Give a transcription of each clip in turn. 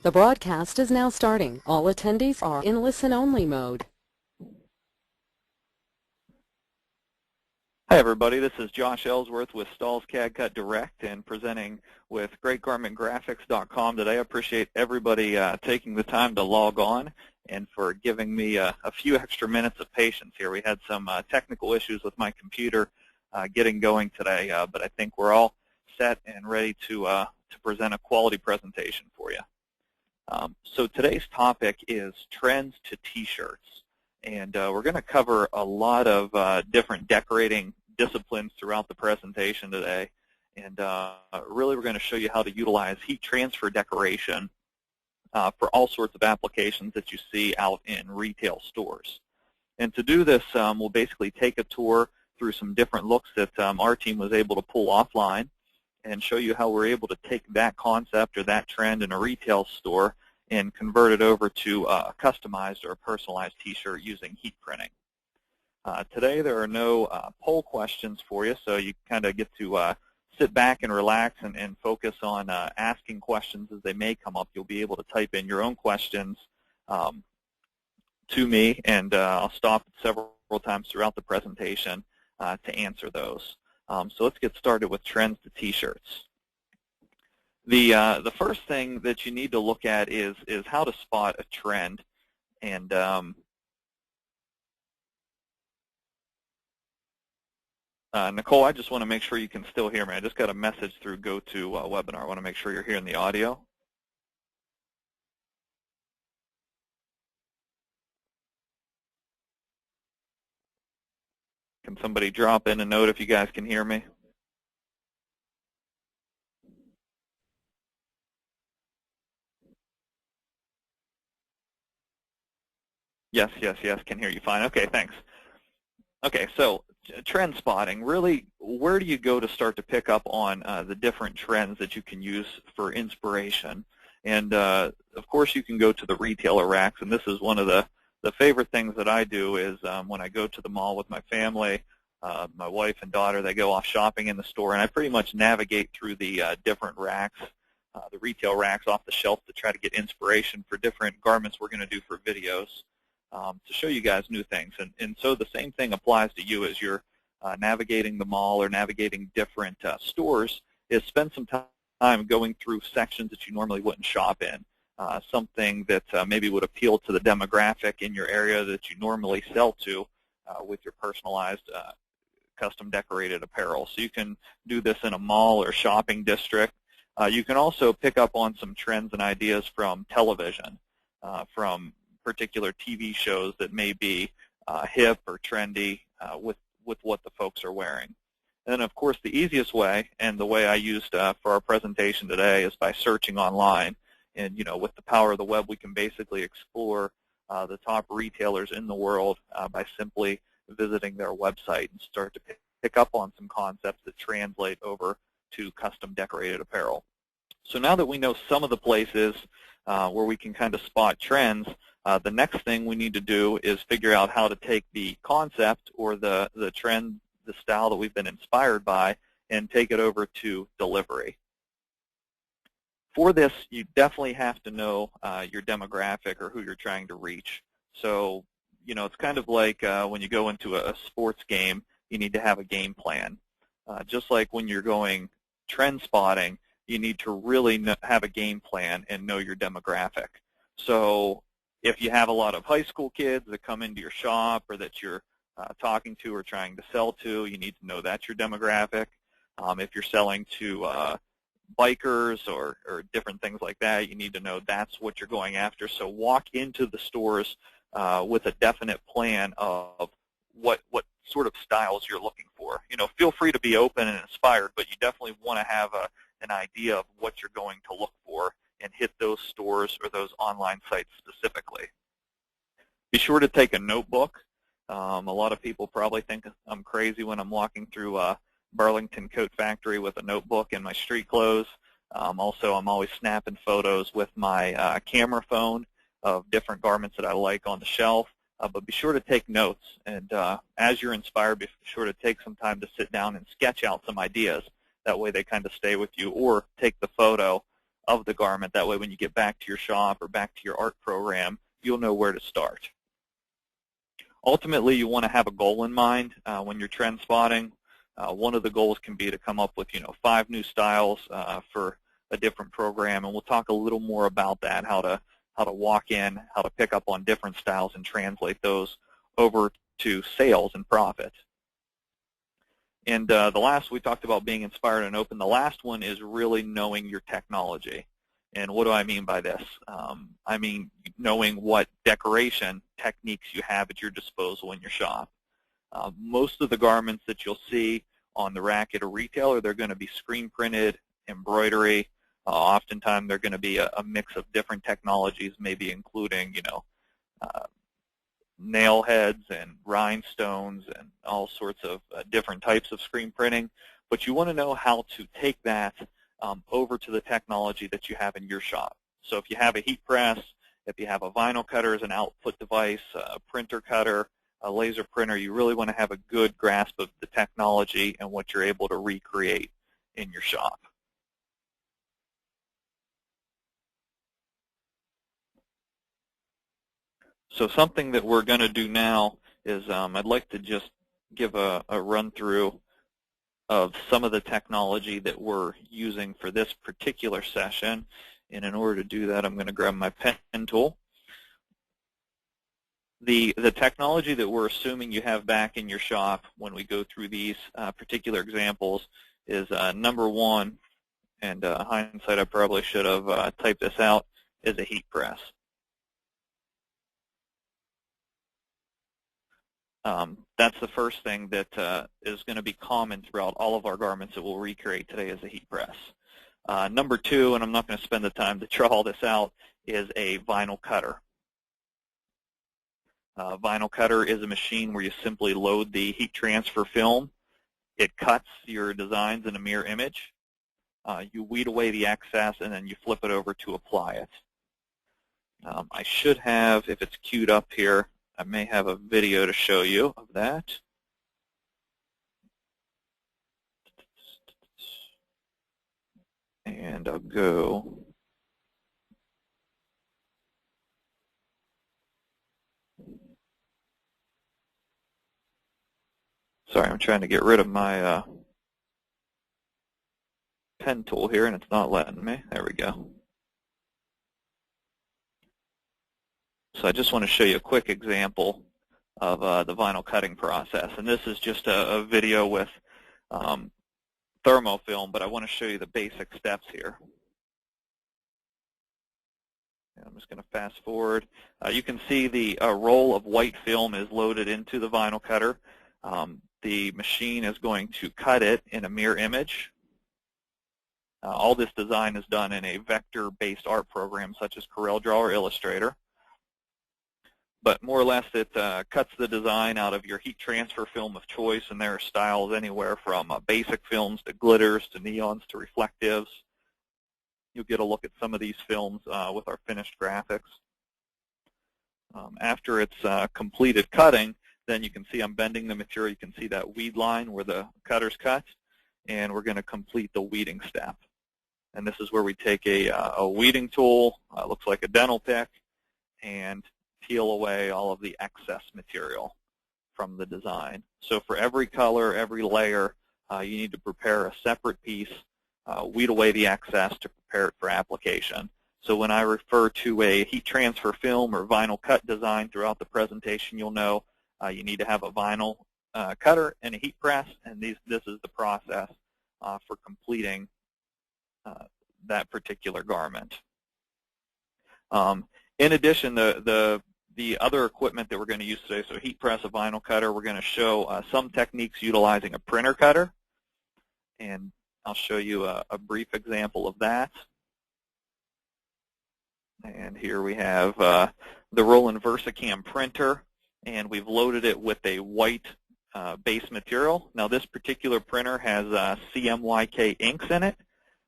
The broadcast is now starting. All attendees are in listen-only mode. Hi everybody, this is Josh Ellsworth with Stahl's CAD Cut Direct and presenting with GreatGarmentGraphics.com today. I appreciate everybody taking the time to log on and for giving me a few extra minutes of patience here. We had some technical issues with my computer getting going today, but I think we're all set and ready to present a quality presentation for you. So today's topic is trends to t-shirts, and we're going to cover a lot of different decorating disciplines throughout the presentation today, and really we're going to show you how to utilize heat transfer decoration for all sorts of applications that you see out in retail stores. And to do this, we'll basically take a tour through some different looks that our team was able to pull offline, and show you how we're able to take that concept or that trend in a retail store and convert it over to a customized or a personalized t-shirt using heat printing. Today there are no poll questions for you, so you kind of get to sit back and relax and focus on asking questions as they may come up. You'll be able to type in your own questions to me, and I'll stop several times throughout the presentation to answer those. So let's get started with trends to t-shirts. The first thing that you need to look at is how to spot a trend. And Nicole, I just want to make sure you can still hear me. I just got a message through GoToWebinar. I want to make sure you're hearing the audio. Can somebody drop in a note if you guys can hear me? Yes, can hear you fine. Okay, thanks. Okay, so trend spotting, really, where do you go to start to pick up on the different trends that you can use for inspiration? And of course you can go to the retailer racks, and this is one of the favorite things that I do is when I go to the mall with my family, my wife and daughter, they go off shopping in the store, and I pretty much navigate through the different racks, the retail racks off the shelf to try to get inspiration for different garments we're going to do for videos. To show you guys new things. And so the same thing applies to you as you're navigating the mall or navigating different stores, is spend some time going through sections that you normally wouldn't shop in, something that maybe would appeal to the demographic in your area that you normally sell to with your personalized custom decorated apparel. So you can do this in a mall or shopping district. You can also pick up on some trends and ideas from television, from particular TV shows that may be hip or trendy with what the folks are wearing. And then, of course, the easiest way, and the way I used for our presentation today, is by searching online. And with the power of the web, we can basically explore the top retailers in the world by simply visiting their website and start to pick up on some concepts that translate over to custom decorated apparel. So now that we know some of the places where we can kind of spot trends, the next thing we need to do is figure out how to take the concept or the trend, the style that we've been inspired by, and take it over to delivery. For this, you definitely have to know your demographic or who you're trying to reach. So, it's kind of like when you go into a sports game, you need to have a game plan. Just like when you're going trend spotting, you need to really have a game plan and know your demographic. So if you have a lot of high school kids that come into your shop or that you're talking to or trying to sell to, you need to know that's your demographic. If you're selling to bikers or different things like that, you need to know that's what you're going after. So walk into the stores with a definite plan of what sort of styles you're looking for. Feel free to be open and inspired, but you definitely want to have an idea of what you're going to look for and hit those stores or those online sites specifically. Be sure to take a notebook. A lot of people probably think I'm crazy when I'm walking through Burlington Coat Factory with a notebook and my street clothes. Also, I'm always snapping photos with my camera phone of different garments that I like on the shelf. But be sure to take notes, and as you're inspired, be sure to take some time to sit down and sketch out some ideas. That way they kind of stay with you, or take the photo of the garment. That way when you get back to your shop or back to your art program, you'll know where to start. Ultimately, you want to have a goal in mind when you're trend spotting. One of the goals can be to come up with 5 new styles for a different program, and we'll talk a little more about that, how to walk in, how to pick up on different styles and translate those over to sales and profit. And the last, we talked about being inspired and open. The last one is really knowing your technology. And what do I mean by this? I mean knowing what decoration techniques you have at your disposal in your shop. Most of the garments that you'll see on the rack at a retailer, they're going to be screen printed, embroidery. Oftentimes they're going to be a mix of different technologies, maybe including nail heads and rhinestones and all sorts of different types of screen printing. But you want to know how to take that over to the technology that you have in your shop. So if you have a heat press, if you have a vinyl cutter as an output device, a printer cutter, a laser printer, you really want to have a good grasp of the technology and what you're able to recreate in your shop. So something that we're going to do now is I'd like to just give a run-through of some of the technology that we're using for this particular session. And in order to do that, I'm going to grab my pen tool. The technology that we're assuming you have back in your shop when we go through these particular examples is number one, and hindsight I probably should have typed this out, is a heat press. That's the first thing that is going to be common throughout all of our garments that we'll recreate today is a heat press. Number two, and I'm not going to spend the time to draw all this out, is a vinyl cutter. Vinyl cutter is a machine where you simply load the heat transfer film. It cuts your designs in a mirror image. You weed away the excess, and then you flip it over to apply it. I should have, if it's queued up here, I may have a video to show you of that. And I'll go. Sorry, I'm trying to get rid of my pen tool here, and it's not letting me. There we go. So I just want to show you a quick example of the vinyl cutting process. And this is just a video with thermofilm, but I want to show you the basic steps here. And I'm just going to fast forward. You can see the roll of white film is loaded into the vinyl cutter. The machine is going to cut it in a mirror image. All this design is done in a vector-based art program such as CorelDRAW or Illustrator. But more or less it cuts the design out of your heat transfer film of choice, and there are styles anywhere from basic films to glitters to neons to reflectives. You'll get a look at some of these films with our finished graphics. After it's completed cutting, then you can see I'm bending the material. You can see that weed line where the cutter's cut, and we're going to complete the weeding step. And this is where we take a weeding tool, looks like a dental pick, and peel away all of the excess material from the design. So for every color, every layer, you need to prepare a separate piece, weed away the excess to prepare it for application. So when I refer to a heat transfer film or vinyl cut design throughout the presentation, you'll know you need to have a vinyl cutter and a heat press, and this is the process for completing that particular garment. In addition, the other equipment that we're going to use today, so heat press, a vinyl cutter, we're going to show some techniques utilizing a printer cutter, and I'll show you a brief example of that. And here we have the Roland VersaCam printer, and we've loaded it with a white base material. Now this particular printer has CMYK inks in it,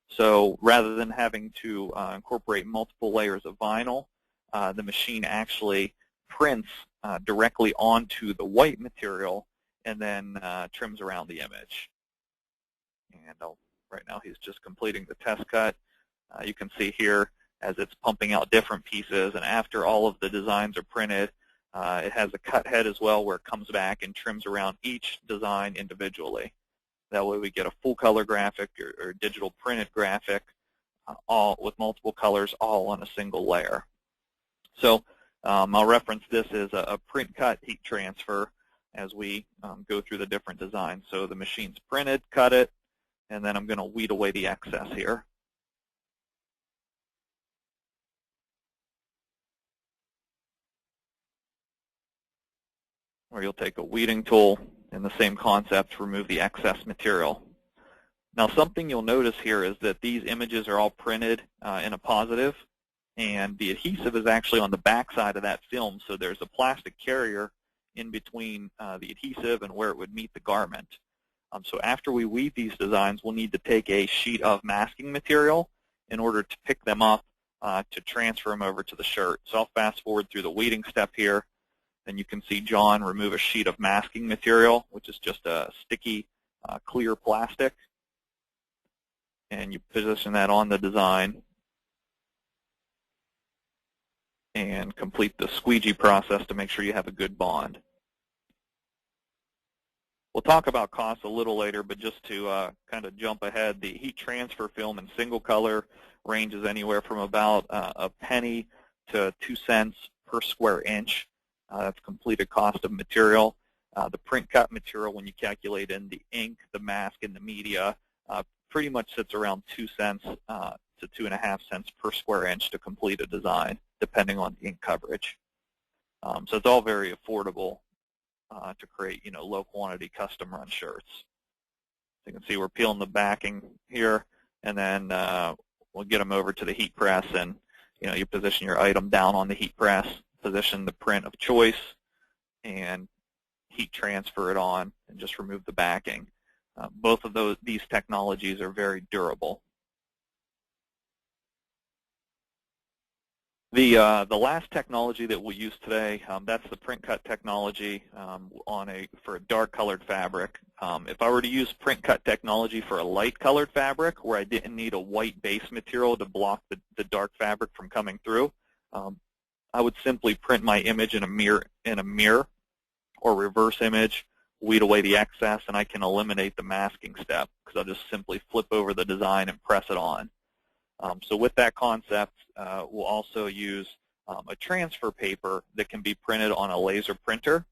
so rather than having to incorporate multiple layers of vinyl, the machine actually prints directly onto the white material and then trims around the image. And right now he's just completing the test cut. You can see here as it's pumping out different pieces, and after all of the designs are printed, it has a cut head as well where it comes back and trims around each design individually. That way we get a full color graphic or digital printed graphic, all with multiple colors, all on a single layer. So I'll reference this as a print cut heat transfer as we go through the different designs. So the machine's printed, cut it, and then I'm going to weed away the excess here. Or you'll take a weeding tool and the same concept to remove the excess material. Now something you'll notice here is that these images are all printed in a positive, and the adhesive is actually on the back side of that film, so there's a plastic carrier in between the adhesive and where it would meet the garment. So after we weed these designs, we'll need to take a sheet of masking material in order to pick them up to transfer them over to the shirt. So I'll fast forward through the weeding step here. Then you can see John remove a sheet of masking material, which is just a sticky, clear plastic. And you position that on the design and complete the squeegee process to make sure you have a good bond. We'll talk about costs a little later, but just to kind of jump ahead, the heat transfer film in single color ranges anywhere from about a penny to 2 cents per square inch. That's completed cost of material. The print cut material, when you calculate in the ink, the mask, and the media, pretty much sits around 2 cents to 2.5 cents per square inch to complete a design, depending on the ink coverage. So it's all very affordable to create, low quantity custom run shirts. So you can see we're peeling the backing here, and then we'll get them over to the heat press, and you position your item down on the heat press, position the print of choice, and heat transfer it on, and just remove the backing. Both of these technologies are very durable. The last technology that we'll use today, that's the print cut technology for a dark colored fabric. If I were to use print cut technology for a light colored fabric where I didn't need a white base material to block the dark fabric from coming through, I would simply print my image in a mirror or reverse image, weed away the excess, and I can eliminate the masking step because I'll just simply flip over the design and press it on. So with that concept, we'll also use a transfer paper that can be printed on a laser printer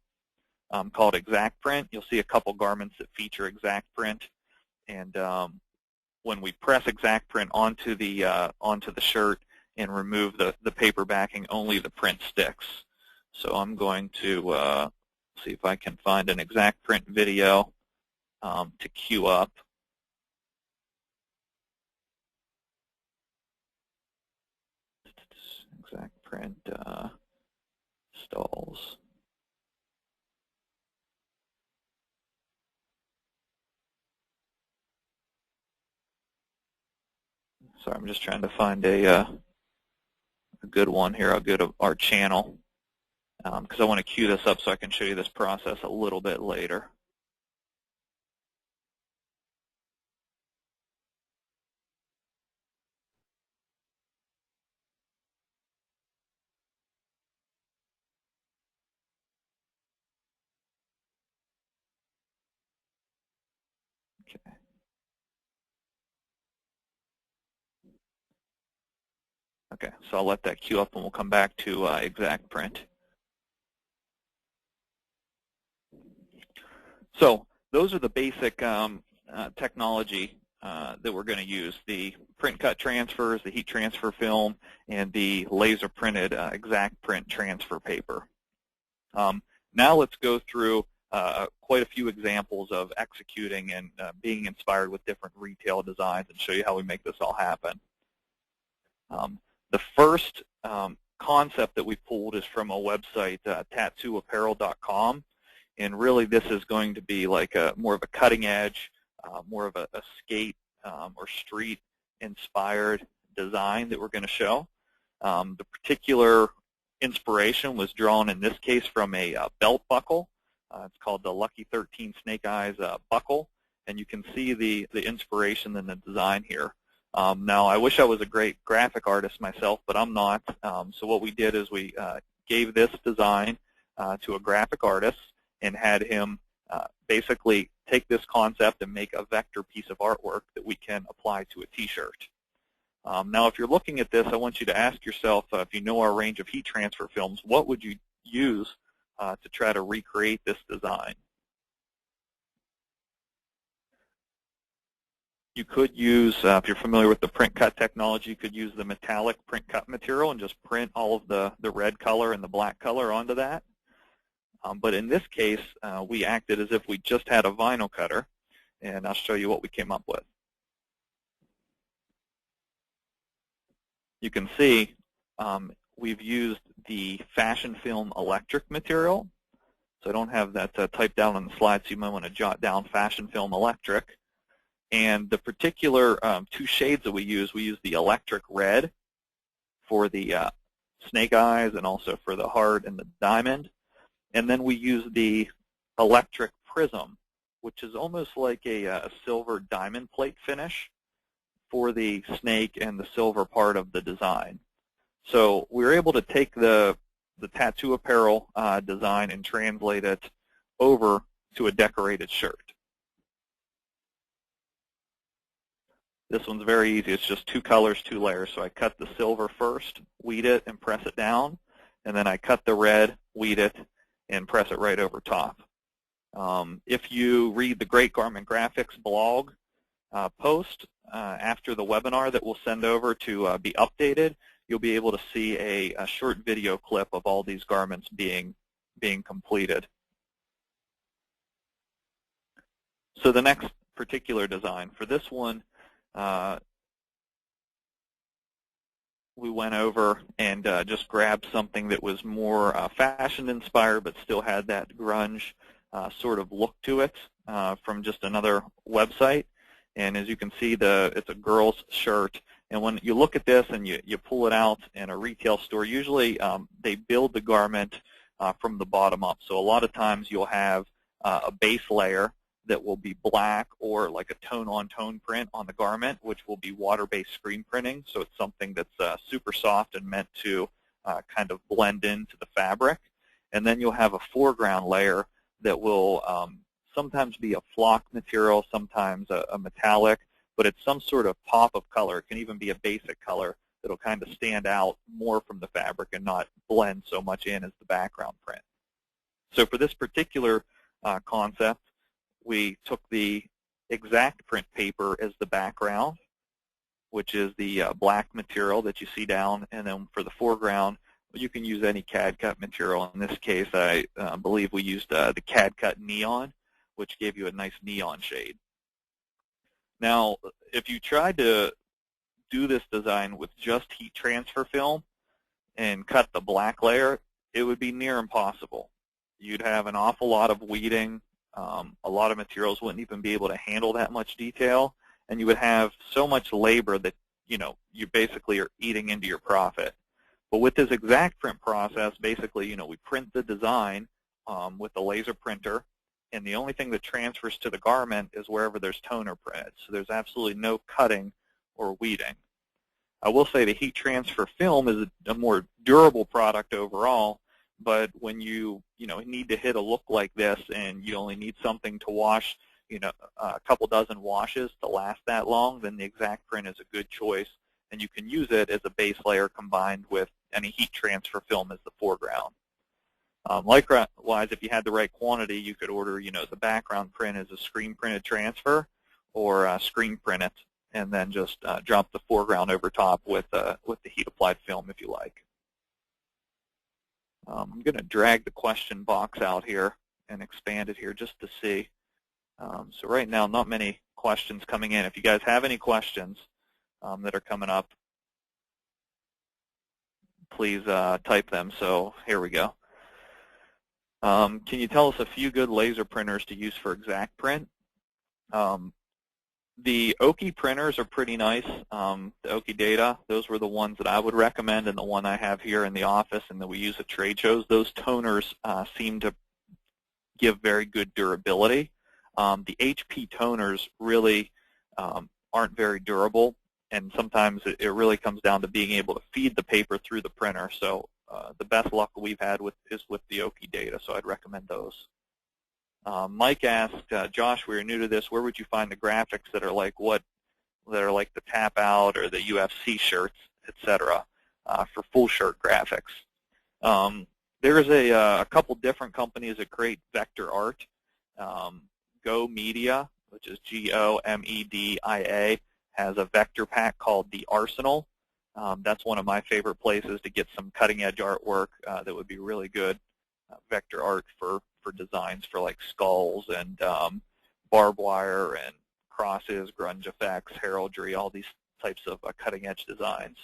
called Exact Print. You'll see a couple garments that feature Exact Print, and when we press Exact Print onto the shirt and remove the paper backing, only the print sticks. So I'm going to see if I can find an Exact Print video to queue up. Exact Print stalls. Sorry, I'm just trying to find a good one here. I'll go to our channel because I want to queue this up so I can show you this process a little bit later. Okay. Okay, so I'll let that queue up and we'll come back to Exact Print. So those are the basic technology that we're going to use, the print cut transfers, the heat transfer film, and the laser printed Exact Print transfer paper. Now let's go through quite a few examples of executing and being inspired with different retail designs and show you how we make this all happen. The first concept that we pulled is from a website, tattooapparel.com, and really this is going to be like more of a cutting edge, more of a skate or street inspired design that we're going to show. The particular inspiration was drawn in this case from a belt buckle. It's called the Lucky 13 Snake Eyes buckle, and you can see the inspiration in the design here. Now, I wish I was a great graphic artist myself, but I'm not. So what we did is we gave this design to a graphic artist and had him basically take this concept and make a vector piece of artwork that we can apply to a T-shirt. Now, if you're looking at this, I want you to ask yourself, if you know our range of heat transfer films, what would you use to try to recreate this design? You could use, if you're familiar with the print cut technology, you could use the metallic print cut material and just print all of the red color and the black color onto that. But in this case, we acted as if we just had a vinyl cutter, and I'll show you what we came up with. You can see we've used the fashion film electric material. So I don't have that typed down on the slide, so you might want to jot down fashion film electric. And the particular two shades that we use the electric red for the snake eyes and also for the heart and the diamond. And then we use the electric prism, which is almost like a silver diamond plate finish for the snake and the silver part of the design. So we were able to take the tattoo apparel design and translate it over to a decorated shirt. This one's very easy. It's just 2 colors, 2 layers. So I cut the silver first, weed it, and press it down. And then I cut the red, weed it, and press it right over top. If you read the Great Garment Graphics blog post after the webinar that we'll send over to be updated, you'll be able to see a short video clip of all these garments being completed. So the next particular design, for this one, we went over and just grabbed something that was more fashion-inspired but still had that grunge sort of look to it from just another website. And as you can see, it's a girl's shirt. And when you look at this and you pull it out in a retail store, usually they build the garment from the bottom up. So a lot of times you'll have a base layer that will be black or like a tone-on-tone print on the garment, which will be water-based screen printing. So it's something that's super soft and meant to kind of blend into the fabric. And then you'll have a foreground layer that will sometimes be a flock material, sometimes a metallic, but it's some sort of pop of color. It can even be a basic color that'll kind of stand out more from the fabric and not blend so much in as the background print. So for this particular concept, we took the exact print paper as the background, which is the black material that you see down, and then for the foreground, you can use any CAD cut material. In this case, I believe we used the CAD cut neon, which gave you a nice neon shade. Now, if you tried to do this design with just heat transfer film and cut the black layer, it would be near impossible. You'd have an awful lot of weeding. A lot of materials wouldn't even be able to handle that much detail, and you would have so much labor that you basically are eating into your profit. But with this exact print process, basically, we print the design with the laser printer, and the only thing that transfers to the garment is wherever there's toner printed. So there's absolutely no cutting or weeding. I will say the heat transfer film is a more durable product overall, but when you need to hit a look like this and you only need something to wash a couple dozen washes to last that long, then the exact print is a good choice, and you can use it as a base layer combined with any heat transfer film as the foreground. Likewise, if you had the right quantity, you could order the background print as a screen printed transfer, or screen print it and then just drop the foreground over top with the heat applied film if you like. I'm going to drag the question box out here and expand it here just to see. So right now, not many questions coming in. If you guys have any questions that are coming up, please type them. So here we go. Can you tell us a few good laser printers to use for exact print? The Oki printers are pretty nice. The Oki Data, those were the ones that I would recommend, and the one I have here in the office and that we use at trade shows. Those toners seem to give very good durability. The HP toners really aren't very durable. and sometimes it really comes down to being able to feed the paper through the printer. So the best luck we've had is with the Oki data, so I'd recommend those. Mike asked, Josh, we are new to this. Where would you find the graphics that are like the tap out or the UFC shirts, etc., for full shirt graphics? There's a couple different companies that create vector art. Go Media, which is GOMEDIA, has a vector pack called The Arsenal. That's one of my favorite places to get some cutting-edge artwork that would be really good. Vector art for designs for like skulls and barbed wire and crosses, grunge effects, heraldry, all these types of cutting-edge designs.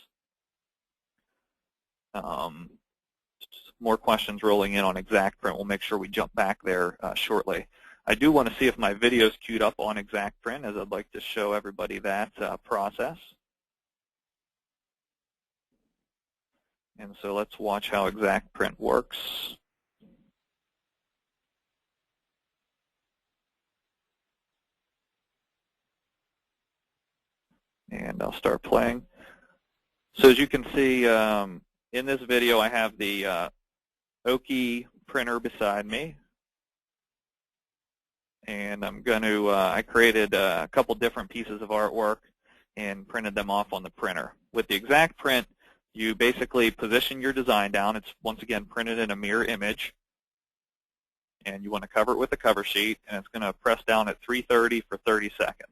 More questions rolling in on ExactPrint. We'll make sure we jump back there shortly. I do want to see if my video is queued up on ExactPrint, as I'd like to show everybody that process. And so let's watch how ExactPrint works. And I'll start playing. So as you can see, in this video, I have the Oki printer beside me. And I'm going to, I created a couple different pieces of artwork and printed them off on the printer. With the ExactPrint, you basically position your design down. It's, once again, printed in a mirror image. And you want to cover it with a cover sheet, and it's going to press down at 330 for 30 seconds.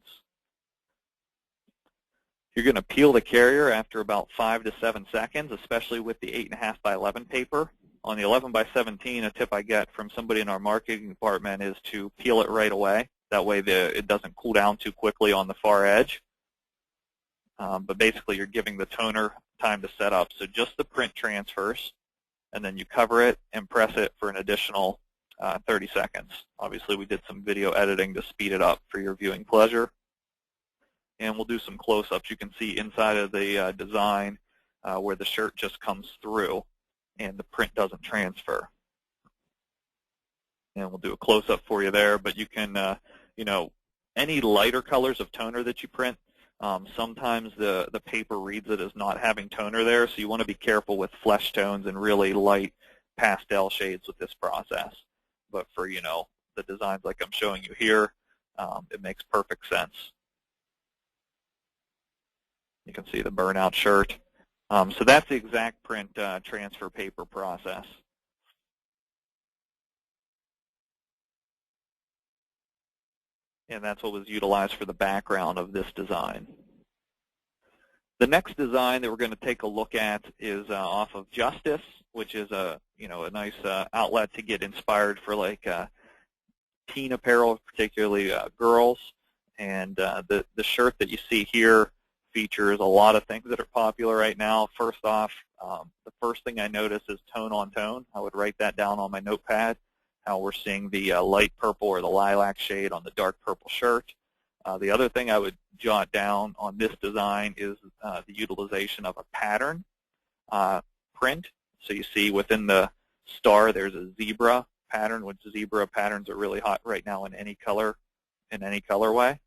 You're going to peel the carrier after about 5 to 7 seconds, especially with the 8.5 by 11 paper. On the 11 by 17, a tip I get from somebody in our marketing department is to peel it right away. That way it doesn't cool down too quickly on the far edge. But basically you're giving the toner time to set up. So just the print transfers, and then you cover it and press it for an additional 30 seconds. Obviously we did some video editing to speed it up for your viewing pleasure. And we'll do some close-ups. You can see inside of the design where the shirt just comes through and the print doesn't transfer. And we'll do a close-up for you there. But you can, you know, any lighter colors of toner that you print, sometimes the paper reads it as not having toner there, so you want to be careful with flesh tones and really light pastel shades with this process. But for, you know, the designs like I'm showing you here, it makes perfect sense. You can see the burnout shirt. So that's the ExactPrint transfer paper process. And that's what was utilized for the background of this design. The next design that we're going to take a look at is off of Justice, which is a nice outlet to get inspired for like teen apparel, particularly girls. And the shirt that you see here features a lot of things that are popular right now. First off, the first thing I notice is tone on tone. I would write that down on my notepad, how we're seeing the light purple or the lilac shade on the dark purple shirt. The other thing I would jot down on this design is the utilization of a pattern print. So you see within the star there's a zebra pattern, which zebra patterns are really hot right now in any color, in any colorway.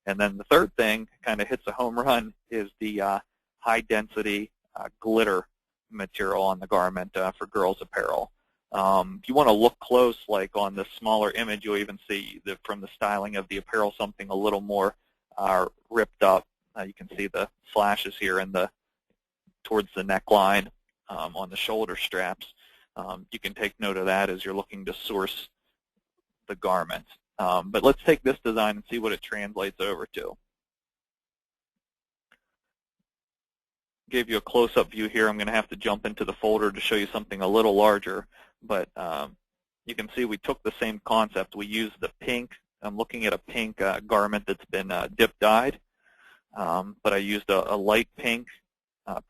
And then the third thing, kind of hits a home run, is the high-density glitter material on the garment for girls' apparel. If you want to look close, like on the smaller image, you'll even see that from the styling of the apparel something a little more ripped up. You can see the flashes here in towards the neckline on the shoulder straps. You can take note of that as you're looking to source the garment. But let's take this design and see what it translates over to. Gave you a close-up view here. I'm going to have to jump into the folder to show you something a little larger. But you can see we took the same concept. We used the pink. I'm looking at a pink garment that's been dip dyed. But I used a light pink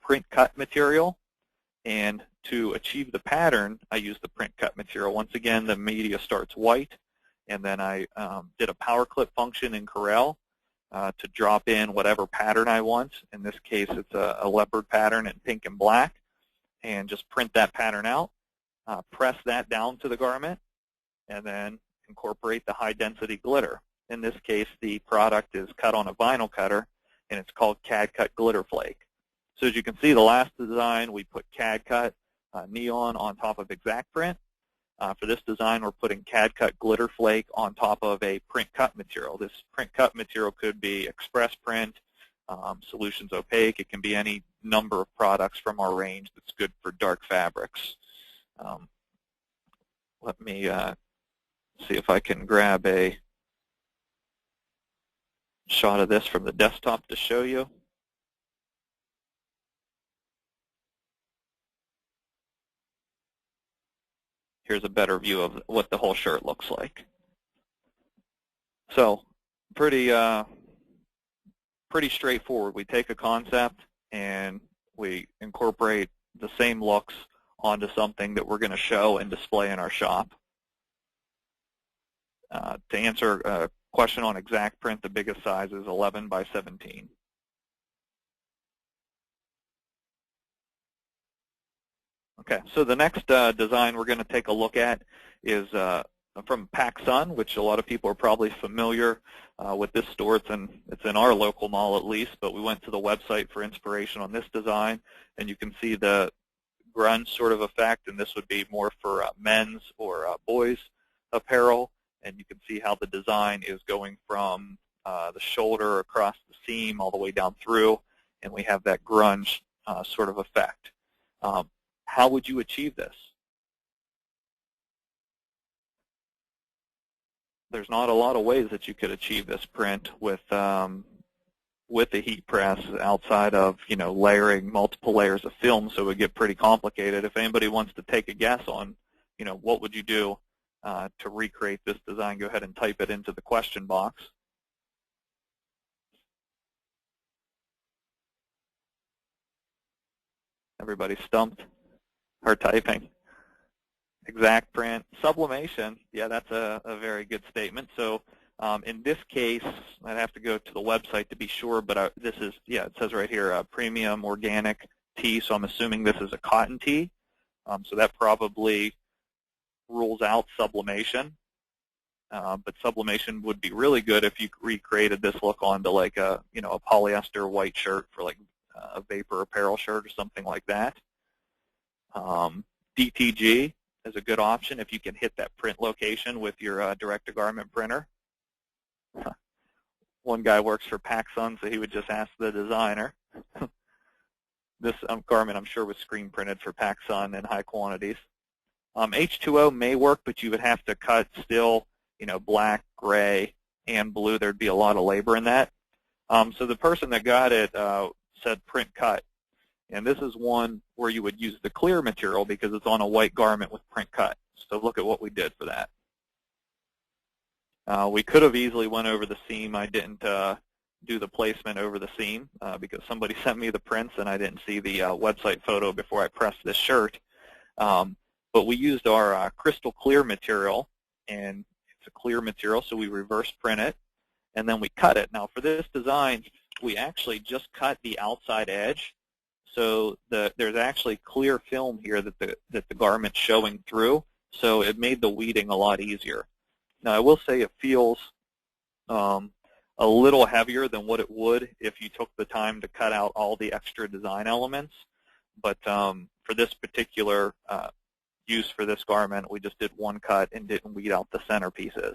print cut material. And to achieve the pattern, I used the print cut material. Once again, the media starts white. And then I did a power clip function in Corel to drop in whatever pattern I want. In this case, it's a leopard pattern in pink and black. And just print that pattern out, press that down to the garment, and then incorporate the high-density glitter. In this case, the product is cut on a vinyl cutter, and it's called CAD Cut Glitter Flake. So as you can see, the last design, we put CAD Cut Neon on top of Exact Print. For this design, we're putting CAD Cut Glitter Flake on top of a print cut material. This print cut material could be Express Print, Solutions Opaque. It can be any number of products from our range that's good for dark fabrics. Let me see if I can grab a shot of this from the desktop to show you. Here's a better view of what the whole shirt looks like. So pretty straightforward. We take a concept and we incorporate the same looks onto something that we're going to show and display in our shop. To answer a question on Exact Print, the biggest size is 11 by 17. Okay, so the next design we're going to take a look at is from PacSun, which a lot of people are probably familiar with this store. It's in our local mall at least, but we went to the website for inspiration on this design, and you can see the grunge sort of effect, and this would be more for men's or boys apparel, and you can see how the design is going from the shoulder across the seam all the way down through, and we have that grunge sort of effect. How would you achieve this? There's not a lot of ways that you could achieve this print with a heat press outside of, layering multiple layers of film, so it would get pretty complicated. If anybody wants to take a guess on, what would you do to recreate this design, go ahead and type it into the question box. Everybody stumped or typing? Exact Print. Sublimation, yeah, that's a very good statement. So in this case, I'd have to go to the website to be sure, but this is, yeah, it says right here, premium organic tee, so I'm assuming this is a cotton tee. So that probably rules out sublimation. But sublimation would be really good if you recreated this look onto like a, a polyester white shirt for like a vapor apparel shirt or something like that. DTG is a good option if you can hit that print location with your direct-to-garment printer. One guy works for PacSun, so he would just ask the designer. This garment, I'm sure, was screen printed for PacSun in high quantities. H2O may work, but you would have to cut still, black, gray, and blue. There'd be a lot of labor in that. So the person that got it said print cut. And this is one where you would use the clear material because it's on a white garment with print cut. So look at what we did for that. We could have easily went over the seam. I didn't do the placement over the seam because somebody sent me the prints and I didn't see the website photo before I pressed this shirt. But we used our crystal clear material, and it's a clear material, so we reverse print it, and then we cut it. Now for this design, we actually just cut the outside edge. So there's actually clear film here that the garment's showing through, so it made the weeding a lot easier. Now I will say it feels a little heavier than what it would if you took the time to cut out all the extra design elements, but for this particular use for this garment, we just did one cut and didn't weed out the centerpieces.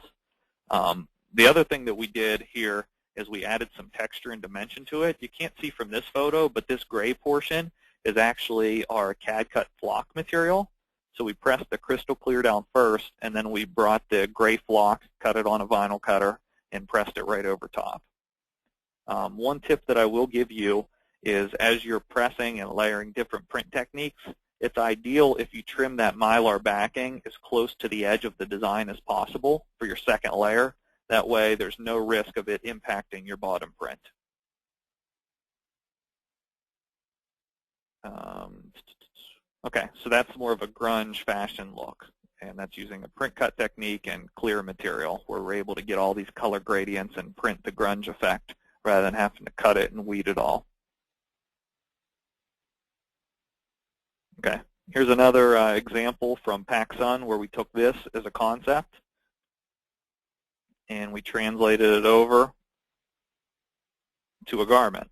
The other thing that we did here is we added some texture and dimension to it. You can't see from this photo, but this gray portion is actually our CAD cut flock material. So we pressed the crystal clear down first, and then we brought the gray flock, cut it on a vinyl cutter, and pressed it right over top. One tip that I will give you is as you're pressing and layering different print techniques, it's ideal if you trim that mylar backing as close to the edge of the design as possible for your second layer. That way there's no risk of it impacting your bottom print. Okay, so that's more of a grunge fashion look, and that's using a print cut technique and clear material where we're able to get all these color gradients and print the grunge effect rather than having to cut it and weed it all. Okay, here's another example from PacSun where we took this as a concept and we translated it over to a garment.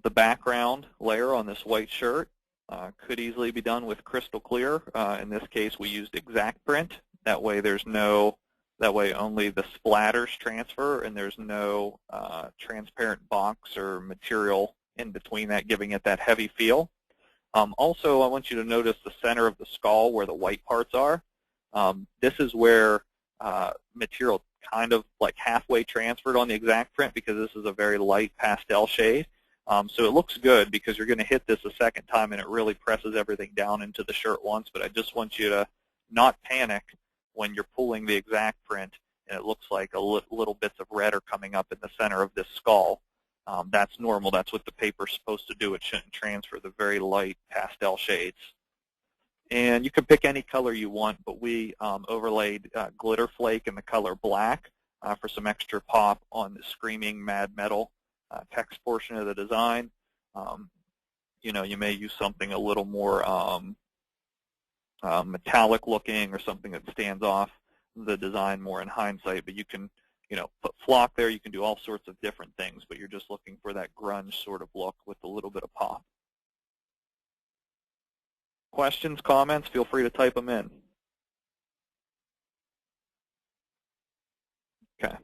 The background layer on this white shirt could easily be done with crystal clear. In this case, we used exact print. That way, only the splatters transfer, and there's no transparent box or material in between that, giving it that heavy feel. Also, I want you to notice the center of the skull where the white parts are. This is where material kind of like halfway transferred on the exact print, because this is a very light pastel shade. So it looks good because you're going to hit this a second time and it really presses everything down into the shirt once, but I just want you to not panic when you're pulling the exact print and it looks like little bits of red are coming up in the center of this skull. That's normal. That's what the paper's supposed to do. It shouldn't transfer the very light pastel shades. And you can pick any color you want, but we overlaid glitter flake in the color black for some extra pop on the Screaming Mad Metal text portion of the design. You know, you may use something a little more metallic looking or something that stands off the design more in hindsight, but you can, you know, put flock there. You can do all sorts of different things, but you're just looking for that grunge sort of look with a little bit of pop. Questions, comments, feel free to type them in. Okay.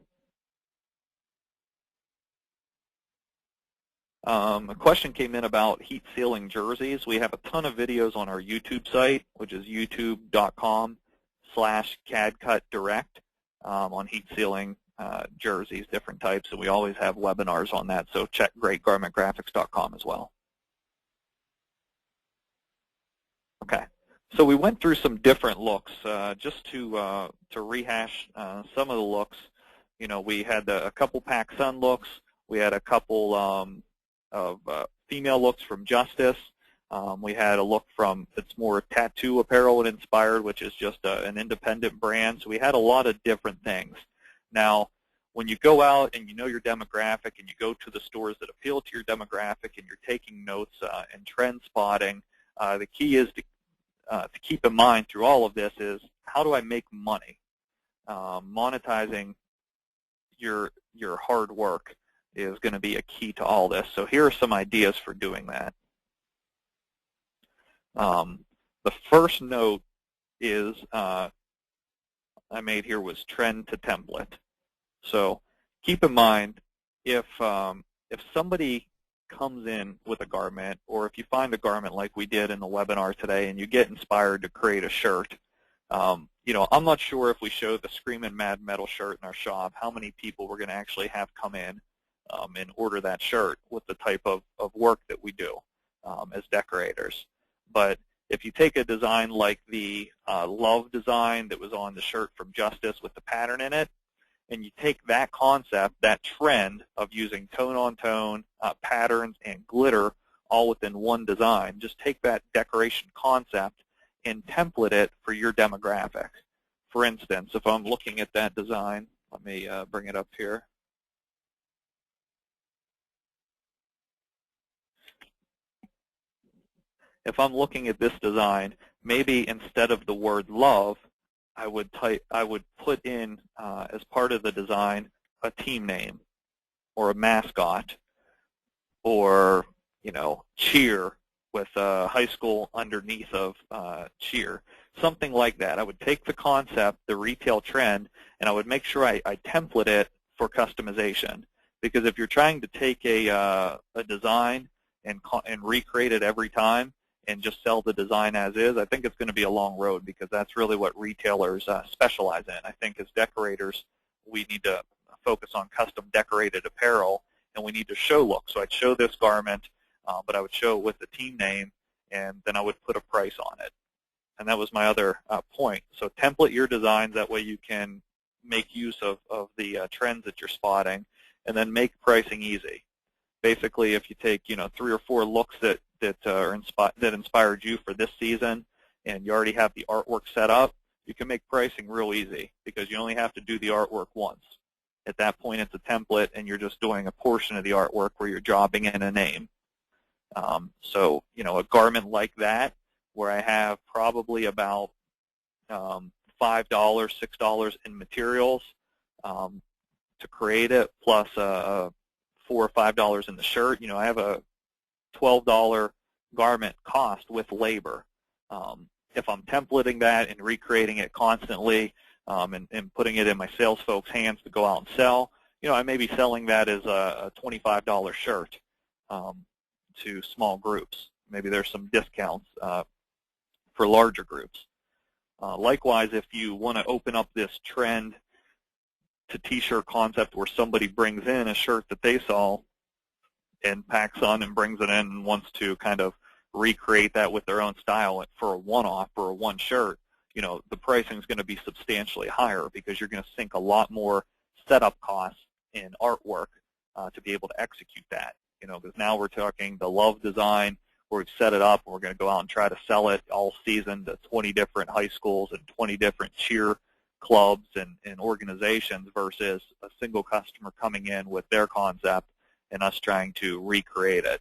A question came in about heat sealing jerseys. We have a ton of videos on our YouTube site, which is youtube.com/cadcutdirect on heat sealing jerseys, different types, and we always have webinars on that, so check greatgarmentgraphics.com as well. Okay, so we went through some different looks. Just to rehash some of the looks, you know, we had a couple PacSun looks. We had a couple of female looks from Justice. We had a look from, it's more tattoo apparel and inspired, which is just an independent brand. So we had a lot of different things. Now, when you go out and you know your demographic and you go to the stores that appeal to your demographic and you're taking notes and trend spotting, the key is to keep in mind through all of this is, how do I make money? Monetizing your hard work is going to be a key to all this. So here are some ideas for doing that. The first note is I made here was trend to template. So keep in mind, if somebody comes in with a garment, or if you find a garment like we did in the webinar today and you get inspired to create a shirt, you know, I'm not sure if we show the Screamin' Mad Metal shirt in our shop, how many people we're going to actually have come in and order that shirt with the type of work that we do as decorators. But if you take a design like the Love design that was on the shirt from Justice with the pattern in it, and you take that concept, that trend of using tone-on-tone patterns and glitter all within one design, just take that decoration concept and template it for your demographic. For instance, if I'm looking at that design, let me bring it up here. If I'm looking at this design, maybe instead of the word love, I would put in as part of the design a team name or a mascot, or, you know, cheer with high school underneath of cheer, something like that. I would take the concept, the retail trend, and I would make sure I template it for customization. Because if you're trying to take a design and recreate it every time and just sell the design as is, I think it's going to be a long road, because that's really what retailers specialize in. I think as decorators, we need to focus on custom decorated apparel, and we need to show look. So I'd show this garment, but I would show it with the team name, and then I would put a price on it. And that was my other point. So template your designs, that way you can make use of the trends that you're spotting, and then make pricing easy. Basically, if you take, you know, 3 or 4 looks that inspired you for this season, and you already have the artwork set up, you can make pricing real easy, because you only have to do the artwork once. At that point, it's a template, and you're just doing a portion of the artwork where you're dropping in a name. So, you know, a garment like that, where I have probably about $5, $6 in materials, to create it, plus $4 or $5 in the shirt. I have a $12 garment cost with labor. If I'm templating that and recreating it constantly and putting it in my sales folks' hands to go out and sell, I may be selling that as a $25 shirt to small groups. Maybe there's some discounts for larger groups. Likewise, if you want to open up this trend to T-shirt concept where somebody brings in a shirt that they saw and packs on and brings it in and wants to kind of recreate that with their own style for a one-off or a one shirt, the pricing is going to be substantially higher because you're going to sink a lot more setup costs in artwork to be able to execute that. Because now we're talking the Love design where we've set it up and we're going to go out and try to sell it all season to 20 different high schools and 20 different cheer clubs and organizations versus a single customer coming in with their concept and us trying to recreate it.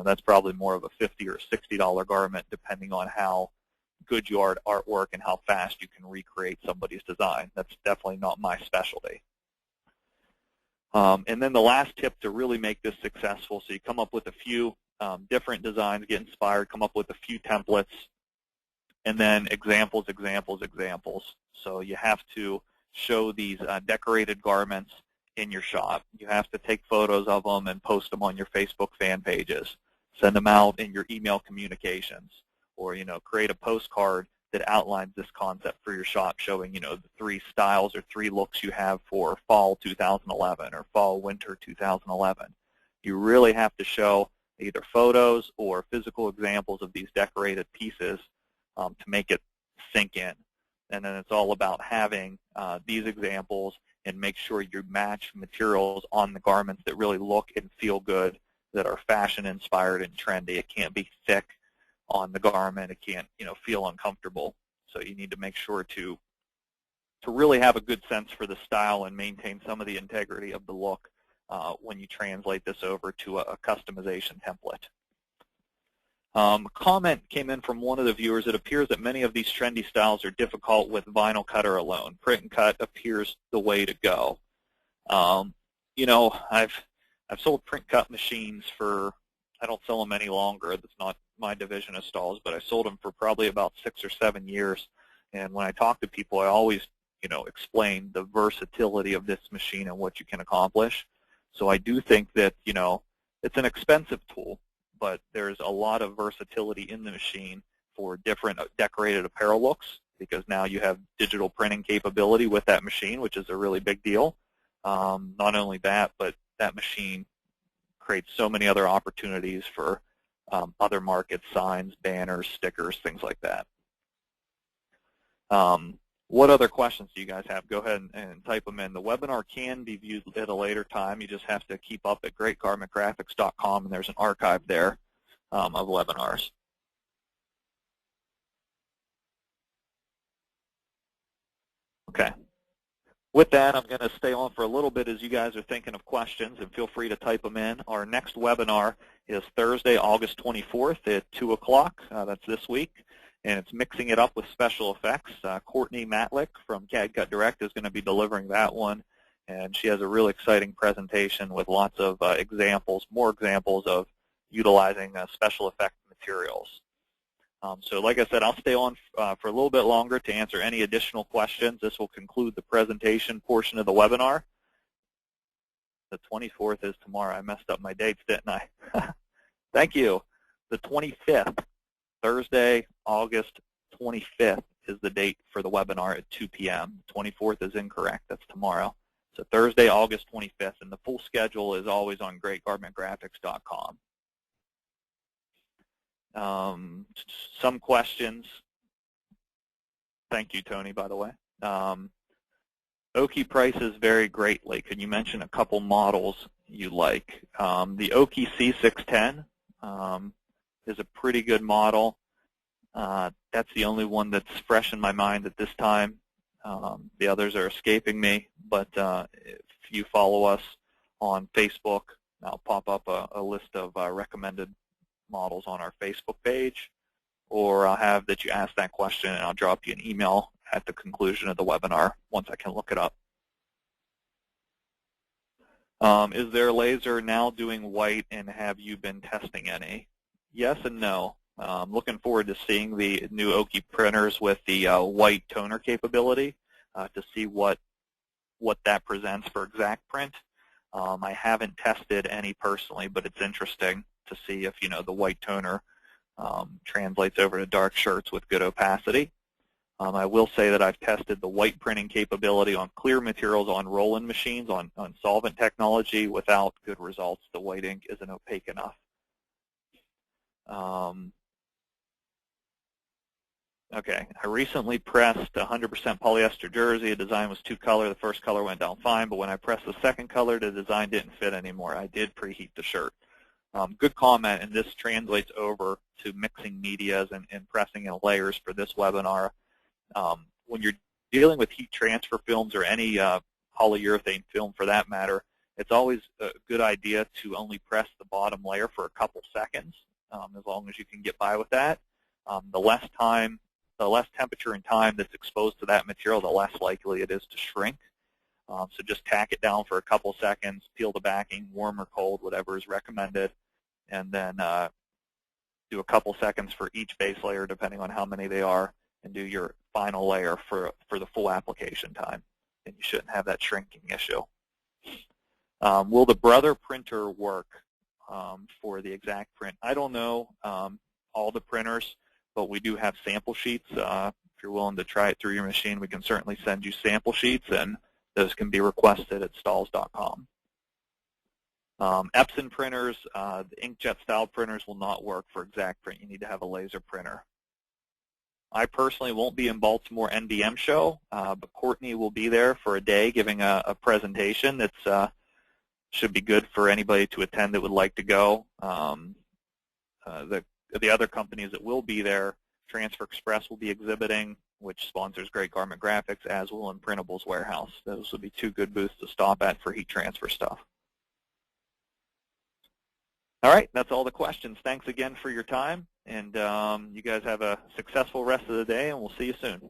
That's probably more of a $50 or $60 garment depending on how good you are at artwork and how fast you can recreate somebody's design. That's definitely not my specialty. And then the last tip to really make this successful, so you come up with a few different designs, get inspired, come up with a few templates, and then examples. So you have to show these decorated garments in your shop. You have to take photos of them and post them on your Facebook fan pages. Send them out in your email communications, or create a postcard that outlines this concept for your shop, showing the 3 styles or 3 looks you have for fall 2011 or fall winter 2011. You really have to show either photos or physical examples of these decorated pieces to make it sink in. And then it's all about having these examples and make sure you match materials on the garments that really look and feel good, that are fashion inspired and trendy. It can't be thick on the garment. It can't feel uncomfortable. So you need to make sure to really have a good sense for the style and maintain some of the integrity of the look when you translate this over to a customization template. A comment came in from one of the viewers. It appears that many of these trendy styles are difficult with vinyl cutter alone. Print and cut appears the way to go. I've sold print cut machines for, I don't sell them any longer. That's not my division of stalls, but I sold them for probably about 6 or 7 years. And when I talk to people, I always, explain the versatility of this machine and what you can accomplish. So I do think that, it's an expensive tool, but there's a lot of versatility in the machine for different decorated apparel looks, because now you have digital printing capability with that machine, which is a really big deal. Not only that, but that machine creates so many other opportunities for other markets, signs, banners, stickers, things like that. What other questions do you guys have? Go ahead and type them in. The webinar can be viewed at a later time. You just have to keep up at greatgarmentgraphics.com, and there's an archive there of webinars. Okay. With that, I'm going to stay on for a little bit as you guys are thinking of questions, and feel free to type them in. Our next webinar is Thursday, August 24th at 2 o'clock. That's this week. And it's mixing it up with special effects. Courtney Matlick from CAD Cut Direct is going to be delivering that one. And she has a really exciting presentation with lots of examples, more examples of utilizing special effect materials. So like I said, I'll stay on for a little bit longer to answer any additional questions. This will conclude the presentation portion of the webinar. The 24th is tomorrow. I messed up my dates, didn't I? Thank you. The 25th, Thursday, August 25th is the date for the webinar at 2 p.m. 24th is incorrect. That's tomorrow. So Thursday, August 25th, and the full schedule is always on greatgarmentgraphics.com. Some questions. Thank you, Tony, by the way. Oki prices vary greatly. Can you mention a couple models you like? The Oki C610 is a pretty good model. That's the only one that's fresh in my mind at this time. The others are escaping me, but if you follow us on Facebook, I'll pop up a list of recommended models on our Facebook page, or I'll have that you ask that question and I'll drop you an email at the conclusion of the webinar once I can look it up. Is their laser now doing white, and have you been testing any? Yes and no. Looking forward to seeing the new Oki printers with the white toner capability to see what that presents for exact print. I haven't tested any personally, but it's interesting to see if the white toner translates over to dark shirts with good opacity. I will say that I've tested the white printing capability on clear materials on roll-in machines on solvent technology without good results. The white ink isn't opaque enough. Okay, I recently pressed 100% polyester jersey. The design was two-color. The first color went down fine, but when I pressed the second color, the design didn't fit anymore. I did preheat the shirt. Good comment, and this translates over to mixing medias and pressing in layers for this webinar. When you're dealing with heat transfer films or any polyurethane film for that matter, it's always a good idea to only press the bottom layer for a couple seconds, as long as you can get by with that. The less temperature and time that's exposed to that material, the less likely it is to shrink. So just tack it down for a couple seconds, peel the backing, warm or cold, whatever is recommended, and then do a couple seconds for each base layer, depending on how many they are, and do your final layer for the full application time. And you shouldn't have that shrinking issue. Will the Brother printer work for the exact print? I don't know all the printers, but we do have sample sheets. If you're willing to try it through your machine, we can certainly send you sample sheets, and those can be requested at stalls.com. Epson printers, the inkjet style printers will not work for exact print. You need to have a laser printer. I personally won't be in Baltimore NDM show, but Courtney will be there for a day giving a presentation. It's should be good for anybody to attend that would like to go. The other companies that will be there, Transfer Express will be exhibiting, which sponsors Great Garment Graphics, as will Imprintables Warehouse. Those will be two good booths to stop at for heat transfer stuff. All right, that's all the questions. Thanks again for your time, and you guys have a successful rest of the day, and we'll see you soon.